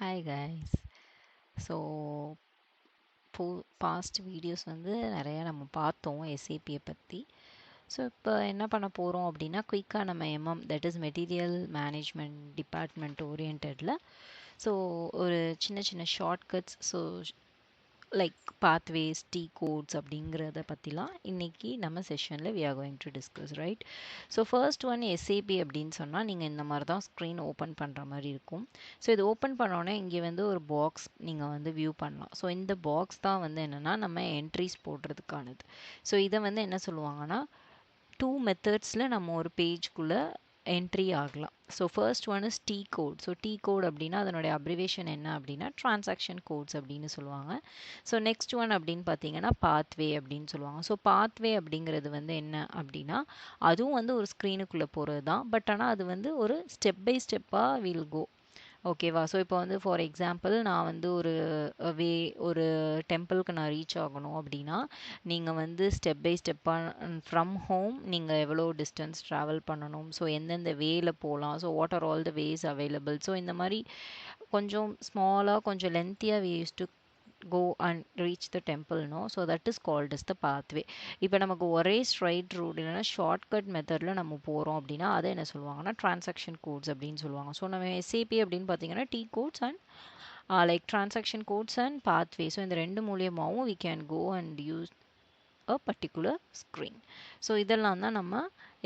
Hi guys. So past videos வந்து நிறையா நம்ம பார்த்தோம் எஸ்ஏபியை பற்றி. ஸோ இப்போ என்ன பண்ண போகிறோம் அப்படின்னா குயிக்காக நம்ம that is material management department ஓரியன்டில் ஸோ ஒரு சின்ன சின்ன ஷார்ட்கட்ஸ் லைக் பாத்வேஸ் கோட்ஸ் அப்படிங்கிறத பற்றிலாம் இன்றைக்கி நம்ம செஷனில் we are going to discuss, right? So first one SAP அப்படின்னு சொன்னால் நீங்கள் இந்த மாதிரி தான் ஸ்க்ரீன் ஓப்பன் பண்ணுற மாதிரி இருக்கும். ஸோ இது ஓப்பன் பண்ணோன்னே இங்கே வந்து ஒரு பாக்ஸ் நீங்கள் வந்து வியூ பண்ணலாம். ஸோ இந்த பாக்ஸ் தான் வந்து என்னென்னா நம்ம என்ட்ரிஸ் போடுறதுக்கானது. ஸோ இதை வந்து என்ன சொல்லுவாங்கன்னா 2 மெத்தட்ஸில் நம்ம ஒரு பேஜ்குள்ளே என்ட்ரி ஆகலாம். So first one is code. So code அப்படின்னா அதனுடைய அப்ரிவேஷன் என்ன அப்படின்னா டிரான்சாக்ஷன் கோட்ஸ் அப்படின்னு சொல்லுவாங்க. ஸோ நெக்ஸ்ட் ஒன் அப்படின்னு பார்த்தீங்கன்னா பாத்வே அப்படின்னு சொல்லுவாங்க. ஸோ பாத்வே அப்படிங்கிறது வந்து என்ன அப்படின்னா அதுவும் வந்து ஒரு ஸ்க்ரீனுக்குள்ளே போகிறது தான். பட் ஆனால் அது வந்து ஒரு ஸ்டெப் பை ஸ்டெப்பாக வில் கோ. ஓகேவா? ஸோ இப்போ வந்து ஃபார் எக்ஸாம்பிள் நான் வந்து ஒரு டெம்பிளுக்கு நான் ரீச் ஆகணும் அப்படின்னா நீங்கள் வந்து ஸ்டெப் பை ஸ்டெப்பாக ஃப்ரம் ஹோம் நீங்கள் எவ்வளோ டிஸ்டன்ஸ் ட்ராவல் பண்ணணும், ஸோ எந்தெந்த வேல போகலாம், so what are all the ways available, so இந்த மாதிரி கொஞ்சம் ஸ்மாலாக கொஞ்சம் லென்த்தியாக we used to go and reach the temple, no? So that is called as the pathway. இப்போ நமக்கு ஒரே ஸ்ட்ரைட் ரூட் இல்லைன்னா ஷார்ட்கட் மெத்தடில் நம்ம போகிறோம் அப்படின்னா அதை என்ன சொல்லுவாங்கன்னா டிரான்சாக்ஷன் கோட்ஸ் அப்படின்னு சொல்லுவாங்க. ஸோ நம்ம எஸ்ஏபி அப்படின்னு பார்த்தீங்கன்னா codes and like transaction codes and pathway. So இந்த ரெண்டு மூலியமாகவும் we can go and use a particular screen. So இதெல்லாம் தான் நம்ம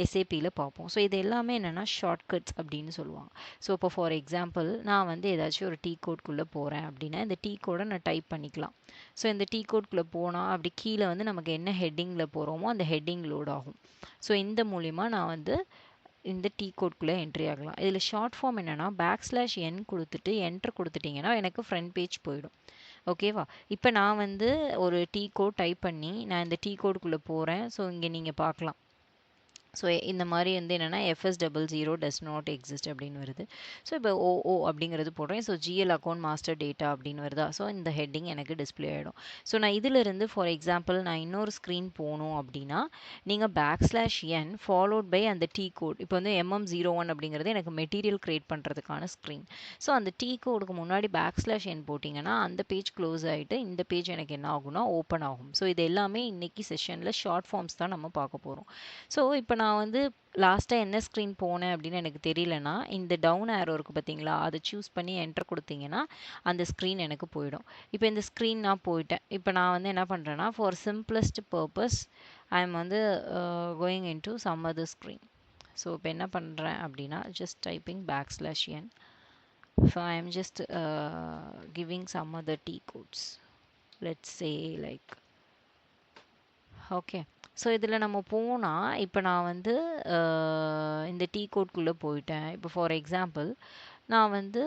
எஸ்ஏபியில் பார்ப்போம். ஸோ இது எல்லாமே என்னென்னா ஷார்ட்கட்ஸ் அப்படின்னு சொல்லுவாங்க. ஸோ இப்போ ஃபார் எக்ஸாம்பிள் நான் வந்து ஏதாச்சும் ஒரு கோட்குள்ளே போகிறேன் அப்படின்னா இந்த கோடை நான் டைப் பண்ணிக்கலாம். ஸோ இந்த கோட்குள்ளே போனால் அப்படி கீழே வந்து நமக்கு என்ன ஹெட்டிங்கில் போகிறோமோ அந்த ஹெட்டிங் லோட் ஆகும். ஸோ இந்த மூலிமா நான் வந்து இந்த கோட்குள்ளே என்ட்ரி ஆகலாம். இதில் ஷார்ட் ஃபார்ம் என்னென்னா \n கொடுத்துட்டு என்டர் கொடுத்துட்டிங்கன்னா எனக்கு ஃப்ரண்ட் பேஜ் போயிடும். ஓகேவா? இப்போ நான் வந்து ஒரு கோட் டைப் பண்ணி நான் இந்த கோடுக்குள்ளே போகிறேன். ஸோ இங்கே நீங்கள் பார்க்கலாம். ஸோ இந்த மாதிரி வந்து என்னென்னா FS00 does not exist அப்படின்னு வருது. ஸோ இப்போ ஓ அப்படிங்கிறது போடுறேன். So GL account master data அப்படின்னு வருதா? ஸோ இந்த ஹெட்டிங் எனக்கு டிஸ்பிளே ஆகிடும். ஸோ நான் இதிலிருந்து ஃபார் எக்ஸாம்பிள் நான் இன்னொரு ஸ்க்ரீன் போகணும் அப்படின்னா நீங்கள் \n ஃபாலோட் பை அந்த கோட். இப்போ வந்து MM01 அப்படிங்கிறது எனக்கு மெட்டீரியல் க்ரியேட் பண்ணுறதுக்கான ஸ்க்ரீன். ஸோ அந்த கோடுக்கு முன்னாடி \n போட்டிங்கன்னா அந்த பேஜ் க்ளோஸ் ஆகிட்டு இந்த பேஜ் எனக்கு என்ன ஆகும்னா ஓப்பன் ஆகும். ஸோ இது எல்லாமே இன்றைக்கி செஷனில் ஷார்ட் ஃபார்ம்ஸ் தான் நம்ம பார்க்க போகிறோம். ஸோ இப்போ நான் வந்து லாஸ்ட்டாக என்ன ஸ்க்ரீன் போனேன் அப்படின்னு எனக்கு தெரியலனா இந்த டவுன் ஏரோ இருக்குது பார்த்தீங்களா, அதை சூஸ் பண்ணி என்டர் கொடுத்தீங்கன்னா அந்த ஸ்க்ரீன் எனக்கு போயிடும். இப்போ இந்த ஸ்க்ரீன் நான் போயிட்டேன். இப்போ நான் வந்து என்ன பண்ணுறேன்னா for simplest purpose I am வந்து going in to some other screen. So இப்போ என்ன பண்ணுறேன் அப்படின்னா just typing \n. So I am just giving some other codes. Let's say like okay. So இதில் நம்ம போனால் இப்போ நான் வந்து இந்த கோட்குள்ளே போயிட்டேன். இப்போ ஃபார் எக்ஸாம்பிள் நான் வந்து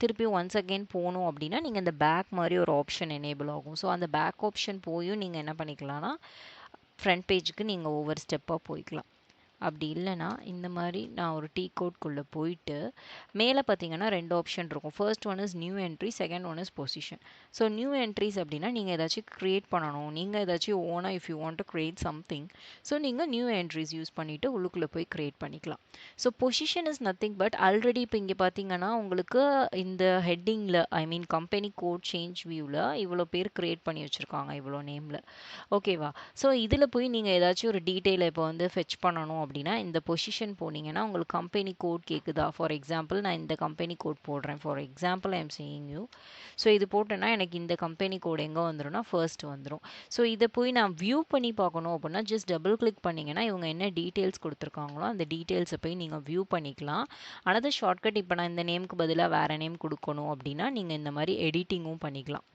திருப்பி ஒன்ஸ் அகெயின் போகணும் அப்படின்னா நீங்கள் இந்த பேக் மாதிரி ஒரு ஆப்ஷன் எனேபிள் ஆகும். ஸோ அந்த பேக் ஆப்ஷன் போயும் நீங்கள் என்ன பண்ணிக்கலாம்னா ஃப்ரண்ட் பேஜுக்கு நீங்கள் ஒவ்வொரு ஸ்டெப்பாக போய்க்கலாம். அப்படி இல்லைனா இந்த மாதிரி நான் ஒரு கோட்குள்ளே போயிட்டு மேலே பார்த்தீங்கன்னா 2 ஆப்ஷன் இருக்கும். First one is new entry, second one is position. So new entries அப்படின்னா நீங்கள் ஏதாச்சும் க்ரியேட் பண்ணணும், நீங்கள் ஏதாச்சும் ஓனாக if you want to create something, so நீங்கள் நியூ என்ட்ரிஸ் யூஸ் பண்ணிவிட்டு உள்ளுக்குள்ளே போய் க்ரியேட் பண்ணிக்கலாம். So position is nothing but already இப்போ இங்கே பார்த்தீங்கன்னா உங்களுக்கு இந்த ஹெட்டிங்கில் ஐ மீன் கம்பெனி கோட் சேஞ்ச் வியூவில் இவ்வளோ பேர் க்ரியேட் பண்ணி வச்சுருக்காங்க இவ்வளோ நேமில். ஓகேவா? ஸோ இதில் போய் நீங்கள் ஏதாச்சும் ஒரு டீட்டெயிலை இப்போ வந்து ஃபெச் பண்ணணும் அப்படின்னா இந்த பொசிஷன் போனீங்கன்னா உங்களுக்கு கம்பெனி கோட் கேட்குதா? ஃபார் எக்ஸாம்பிள் நான் இந்த கம்பெனி கோட் போடுறேன். For example I am saying you. So இது போட்டேன்னா எனக்கு இந்த கம்பெனி கோட் எங்கே வந்துடும்னா ஃபர்ஸ்ட் வந்துடும். ஸோ இதை போய் நான் வியூ பண்ணி பார்க்கணும் அப்படின்னா ஜஸ்ட் டபுள் கிளிக் பண்ணிங்கன்னா இவங்க என்ன டீட்டெயில்ஸ் கொடுத்துருக்காங்களோ அந்த டீட்டெயில்ஸை போய் நீங்கள் வியூ பண்ணிக்கலாம். அனதர் ஷார்ட்கட் இப்போ நான் இந்த நேமுக்கு பதிலாக வேறு நேம் கொடுக்கணும் அப்படின்னா நீங்கள் இந்த மாதிரி எடிட்டிங்கும் பண்ணிக்கலாம்.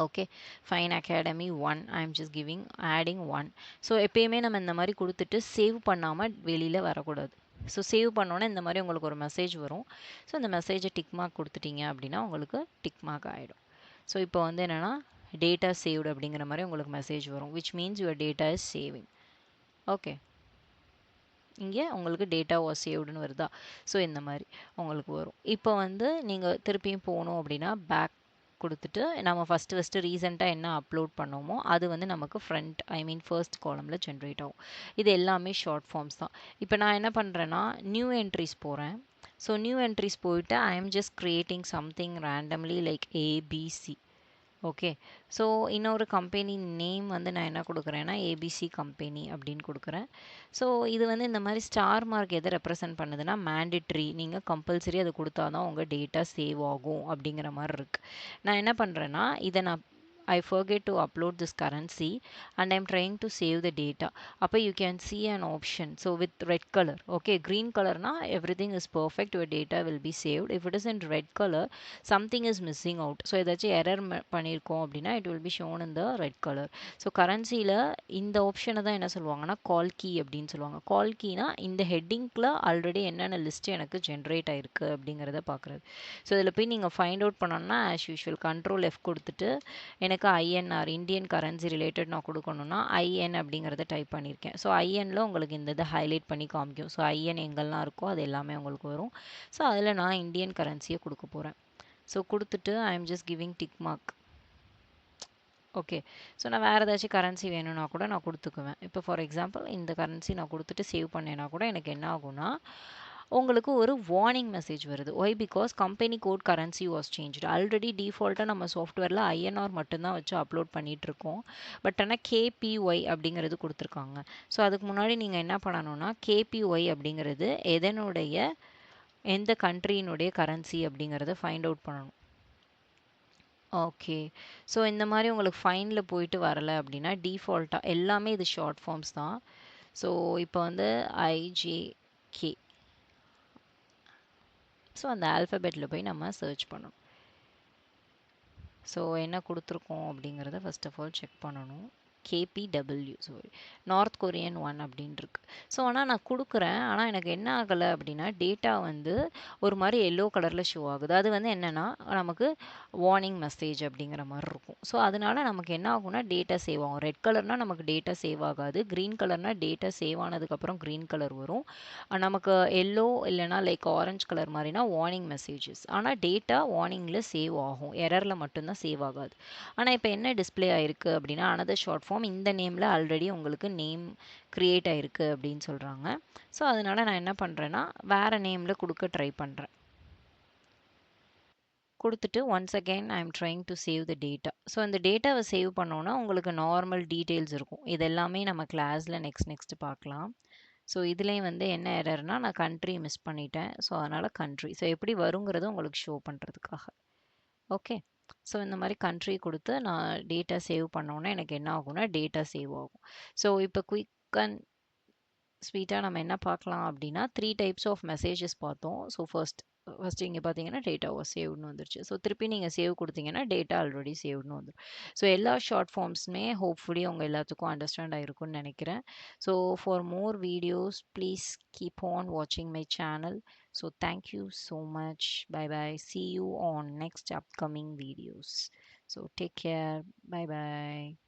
Okay fine. Academy 1 I am just giving adding 1. So எப்பயுமே நம்ம இந்த மாதிரி கொடுத்துட்டு சேவ் பண்ணாமல் வெளியில் வரக்கூடாது. ஸோ சேவ் பண்ணோன்னே இந்த மாதிரி உங்களுக்கு ஒரு மெசேஜ் வரும். ஸோ இந்த மெசேஜை டிக் மார்க் கொடுத்துட்டீங்க அப்படின்னா உங்களுக்கு டிக் மார்க் ஆகிடும். ஸோ இப்போ வந்து என்னென்னா டேட்டா சேவ்டு அப்படிங்கிற மாதிரி உங்களுக்கு மெசேஜ் வரும் which means your data is saving. Okay, இங்கே உங்களுக்கு டேட்டா வாஸ் சேவ்டுன்னு வருதா? ஸோ இந்த மாதிரி உங்களுக்கு வரும். இப்போ வந்து நீங்கள் திருப்பியும் போகணும் அப்படின்னா பேக் கொடுத்துட்டு நம்ம ஃபஸ்ட்டு ரீசெண்டாக என்ன அப்லோட் பண்ணோமோ அது வந்து நமக்கு ஃப்ரண்ட் ஐ மீன் ஃபர்ஸ்ட் காலமில் ஜென்ரேட் ஆகும். இது எல்லாமே ஷார்ட் ஃபார்ம்ஸ் தான். இப்போ நான் என்ன பண்ணுறேன்னா நியூ என்ட்ரிஸ் போகிறேன். ஸோ நியூ என்ட்ரிஸ் போயிட்டு ஐ am just creating something randomly like ABC. Okay. So இன்னொரு கம்பெனி நேம் வந்து நான் என்ன கொடுக்குறேன்னா ஏபிசி கம்பெனி அப்படின்னு கொடுக்குறேன். ஸோ இது வந்து இந்த மாதிரி ஸ்டார் மார்க் எதை ரெப்ரசன்ட் பண்ணுதுன்னா மேண்டிட்ரி, நீங்கள் கம்பல்சரி அதை கொடுத்தா தான் உங்கள் டேட்டா சேவ் ஆகும் அப்படிங்கிற மாதிரி இருக்குது. நான் என்ன பண்ணுறேன்னா இதை நான் I forget to upload this currency and I'm trying to save the data. அப்போ you can see an option. So with red color, okay, green color na everything is perfect, your data will be saved. If it is in red color, something is missing out. So ஏதாச்சும் error பண்ணியிருக்கோம் அப்படின்னா it will be shown in the red color. So கரன்சியில் இந்த ஆப்ஷனை தான் என்ன சொல்லுவாங்கன்னா கால் key அப்படின்னு சொல்லுவாங்க. கால் கீனா இந்த ஹெட்டிங்கில் ஆல்ரெடி என்னென்ன லிஸ்ட் எனக்கு ஜென்ரேட் ஆயிருக்கு அப்படிங்கிறத பார்க்குறது. ஸோ இதில் போய் நீங்கள் ஃபைண்ட் அவுட் பண்ணணும்னா ஆஸ் யூஷுவல் கண்ட்ரோல் எஃப் கொடுத்துட்டு எனக்கு ஐஎன்ஆர் இந்தியன் கரன்சி ரிலேட்டட் நான் கொடுக்கணும்னா ஐஎன் அப்படிங்கிறத டைப் பண்ணியிருக்கேன். ஸோ ஐஎனில் உங்களுக்கு இந்த இதை ஹைலைட் பண்ணி காமிக்கும். ஸோ ஐஎன் எங்கெல்லாம் இருக்கோ அது எல்லாமே உங்களுக்கு வரும். ஸோ அதில் நான் இந்தியன் கரன்சியை கொடுக்க போகிறேன். ஸோ கொடுத்துட்டு I am just giving tick mark. Okay. So நான் வேறு ஏதாச்சும் கரன்சி வேணும்னா கூட நான் கொடுத்துக்குவேன். இப்போ ஃபார் எக்ஸாம்பிள் இந்த கரன்சி நான் கொடுத்துட்டு சேவ் பண்ணேன்னா கூட எனக்கு என்ன ஆகும்னா உங்களுக்கு ஒரு வார்னிங் மெசேஜ் வருது. Why because company code currency was changed. Already டிஃபால்ட்டாக நம்ம சாஃப்ட்வேரில் ஐஎன்ஆர் மட்டும்தான் வச்சு அப்லோட் பண்ணிகிட்ருக்கோம். பட் ஆனால் கேபிஒய் அப்படிங்கிறது கொடுத்துருக்காங்க. ஸோ அதுக்கு முன்னாடி நீங்கள் என்ன பண்ணணும்னா கேபிஒய் அப்படிங்கிறது எந்த கண்ட்ரியினுடைய கரன்சி அப்படிங்கிறத ஃபைண்ட் அவுட் பண்ணணும். ஓகே. ஸோ இந்த மாதிரி உங்களுக்கு ஃபைனில் போயிட்டு வரலை அப்படின்னா டிஃபால்ட்டாக எல்லாமே இது ஷார்ட் ஃபார்ம்ஸ் தான். ஸோ இப்போ வந்து ஐஜேகே. ஸோ அந்த ஆல்ஃபபெட்டில் போய் நம்ம சர்ச் பண்ணணும். ஸோ என்ன கொடுத்துருக்கோம் அப்படிங்கிறத ஃபர்ஸ்ட் ஆஃப் ஆல் செக் பண்ணணும். கேபிடபிள்யூ சாரி நார்த் கொரியன் 1 அப்படின்னு இருக்கு. ஸோ ஆனால் நான் கொடுக்குறேன். ஆனால் எனக்கு என்ன ஆகலை அப்படின்னா டேட்டா வந்து ஒரு மாதிரி எல்லோ கலரில் ஷோ ஆகுது. அது வந்து என்னென்னா நமக்கு வார்னிங் மெசேஜ் அப்படிங்கிற மாதிரி இருக்கும். ஸோ அதனால நமக்கு என்ன ஆகும்னா டேட்டா சேவ் ஆகும். ரெட் கலர்னால் நமக்கு டேட்டா சேவ் ஆகாது. க்ரீன் கலர்னால் டேட்டா சேவ் ஆனதுக்கப்புறம் க்ரீன் கலர் வரும். நமக்கு எல்லோ இல்லைனா லைக் ஆரஞ்ச் கலர் மாதிரினா வார்னிங் மெசேஜஸ். ஆனால் டேட்டா வார்னிங்கில் சேவ் ஆகும், எரரில் மட்டும்தான் சேவ் ஆகாது. ஆனால் இப்போ என்ன டிஸ்பிளே ஆயிருக்கு அப்படின்னா அனதர் ஷார்ட் ஃபார்ம் இந்த நேமில் ஆல்ரெடி உங்களுக்கு நேம் க்ரியேட் ஆயிருக்கு அப்படின்னு சொல்கிறாங்க. ஸோ அதனால நான் என்ன பண்ணுறேன்னா வேறு நேமில் கொடுக்க ட்ரை பண்ணுறேன். கொடுத்துட்டு once again I am trying to save the data. So அந்த டேட்டாவை சேவ் பண்ணோன்னா உங்களுக்கு நார்மல் டீட்டெயில்ஸ் இருக்கும். இது எல்லாமே நம்ம கிளாஸில் நெக்ஸ்ட் பார்க்கலாம். ஸோ இதுலேயும் வந்து என்ன எரர்னா நான் கண்ட்ரி மிஸ் பண்ணிட்டேன். ஸோ அதனால் கண்ட்ரி ஸோ எப்படி வருங்கிறத உங்களுக்கு ஷோ பண்ணுறதுக்காக. ஓகே. ஸோ இந்த மாதிரி கண்ட்ரி கொடுத்து நான் டேட்டா சேவ் பண்ணோன்னே எனக்கு என்ன ஆகும்னா டேட்டா சேவ் ஆகும். ஸோ இப்போ குயிக் அண்ட் ஸ்வீட்டாக நம்ம என்ன பார்க்கலாம் அப்படின்னா 3 டைப்ஸ் ஆஃப் மெசேஜஸ் பார்த்தோம். ஸோ ஃபர்ஸ்ட் இங்கே பார்த்தீங்கன்னா டேட்டா வாஸ் சேவ்னு வந்துருச்சு. ஸோ திருப்பி நீங்கள் சேவ் கொடுத்தீங்கன்னா டேட்டா ஆல்ரெடி சேவ்னு வந்துடும். ஸோ எல்லா ஷார்ட் ஃபார்ம்ஸுமே ஹோப்ஃபுல்லி உங்கள் எல்லாத்துக்கும் அண்டர்ஸ்டாண்ட் ஆகிருக்கும்னு நினைக்கிறேன். So for more videos please keep on வாட்சிங் my channel. So thank you so much. Bye bye. See you on next upcoming videos. So take care. Bye bye.